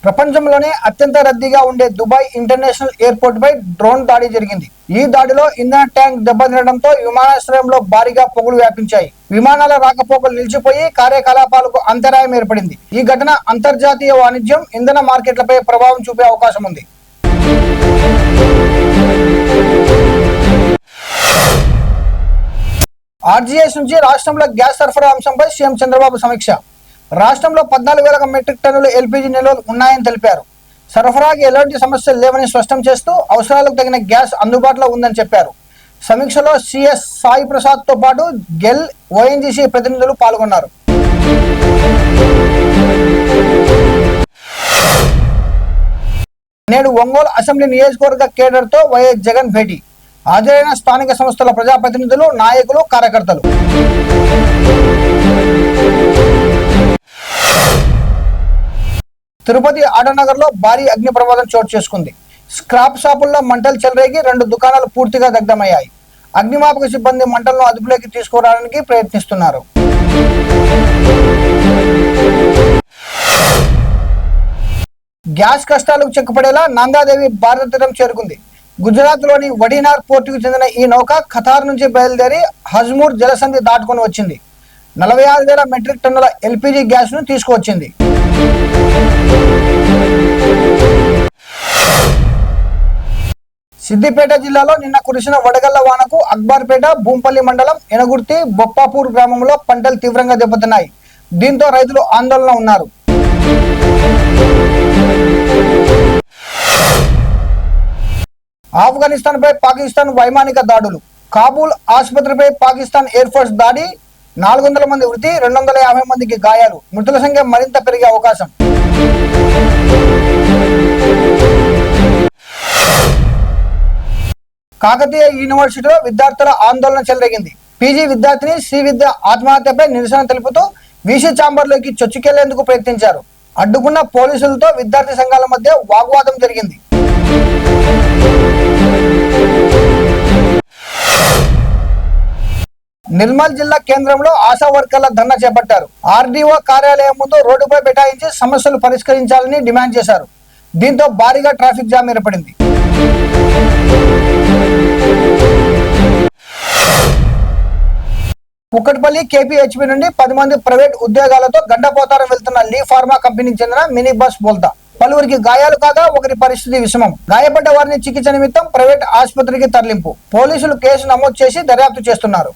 ప్రపంచంలోనే అత్యంత రద్దీగా ఉండే దుబాయ్ ఇంటర్నేషనల్ ఎయిర్పోర్ట్ పై డ్రోన్ దాడి జరిగింది. ఈ దాడిలో ఇంధన ట్యాంక్ దెబ్బతినడంతో విమానాశ్రయంలో భారీగా పొగలు వ్యాపించాయి. విమానాల రాకపోకలు నిలిచిపోయి కార్యకలాపాలకు అంతరాయం ఏర్పడింది. ఈ ఘటన అంతర్జాతీయ వాణిజ్యం, ఇంధన మార్కెట్లపై ప్రభావం చూపే అవకాశం ఉంది. ఆర్జీఎస్ నుంచి రాష్ట్రంలో గ్యాస్ సరఫరా అంశంపై సీఎం చంద్రబాబు సమీక్ష. రాష్ట్రంలో 14,000 మెట్రిక్ టన్నుల ఎల్పీజీ నిల్వలు ఉన్నాయని తెలిపారు. సరఫరాకి ఎలాంటి సమస్యలు లేవని స్పష్టం చేస్తూ అవసరాలకు తగిన గ్యాస్ అందుబాటులో ఉందని చెప్పారు. సమీక్షలో సిఎస్ సాయి ప్రసాద్ తో పాటు గెల్, ఓఎన్జీసీ ప్రతినిధులు పాల్గొన్నారు. నేడు ఒంగోలు అసెంబ్లీ నియోజకవర్గ కేడర్తో వైఎస్ జగన్ భేటీ. హాజరైన స్థానిక సంస్థల ప్రజాప్రతినిధులు, నాయకులు, కార్యకర్తలు. తిరుపతి ఆటోనగర్ లో భారీ అగ్ని ప్రమాదం చోటు చేసుకుంది. స్క్రాప్ షాపుల్లో మంటలు చెలరేగి 2 దుకాణాలు పూర్తిగా దగ్ధమయ్యాయి. అగ్నిమాపక సిబ్బంది మంటలను అదుపులోకి తీసుకురావడానికి ప్రయత్నిస్తున్నారు. గ్యాస్ కష్టాలకు చెక్కుపడేలా నందాదేవి భారత తీరం చేరుకుంది. గుజరాత్ లోని వడినార్ పోర్టుకు చెందిన ఈ నౌక ఖతార్ నుంచి బయలుదేరి హజ్మూర్ జలసంధి దాటుకొని వచ్చింది. 46,000 మెట్రిక్ టన్నుల ఎల్పీజీ గ్యాస్ ను తీసుకువచ్చింది. సిద్దిపేట జిల్లాలో నిన్న కురిసిన వడగళ్ల వానకు అక్బార్పేట, భూంపల్లి మండలం ఎనగుర్తి, బొప్పాపూర్ గ్రామంలో పంటలు తీవ్రంగా దెబ్బతిన్నాయి. దీంతో రైతులు ఆందోళన ఉన్నారు. ఆఫ్ఘనిస్తాన్ పై పాకిస్తాన్ వైమానిక దాడులు. కాబూల్ ఆసుపత్రిపై పాకిస్తాన్ ఎయిర్ ఫోర్స్ దాడి. 400 మంది మృతి, 250 మందికి గాయాలు. మృతుల సంఖ్య మరింత పెరిగే అవకాశం. కాకతీయ యూనివర్సిటీలో విద్యార్థుల ఆందోళన చెలరేగింది. పీజీ విద్యార్థిని శ్రీవిద్య ఆత్మహత్యపై నిరసన తెలుపుతూ వీసీ ఛాంబర్లోకి చొచ్చుకెళ్లేందుకు ప్రయత్నించారు. అడ్డుకున్న పోలీసులతో విద్యార్థి సంఘాల మధ్య వాగ్వాదం జరిగింది. నిర్మల్ జిల్లా కేంద్రంలో ఆశా వర్కర్ల ధర్నా చేపట్టారు. ఆర్డీఓ కార్యాలయం ముందు రోడ్డుపై బైఠాయించి సమస్యలు పరిష్కరించాలని డిమాండ్ చేశారు. దీంతో భారీగా ట్రాఫిక్ జామ్ ఏర్పడింది. కుక్కట్పల్లి కేపీహెచ్పీ నుండి 10 మంది ప్రైవేట్ ఉద్యోగాలతో గండపోతారం వెళ్తున్న లీ ఫార్మా కంపెనీకి చెందిన మినీ బస్ బోల్తా. పలువురికి గాయాలు కాగా ఒకరి పరిస్థితి విషమం. గాయపడ్డ వారిని చికిత్స నిమిత్తం ప్రైవేట్ ఆసుపత్రికి తరలింపు. పోలీసులు కేసు నమోదు చేసి దర్యాప్తు చేస్తున్నారు.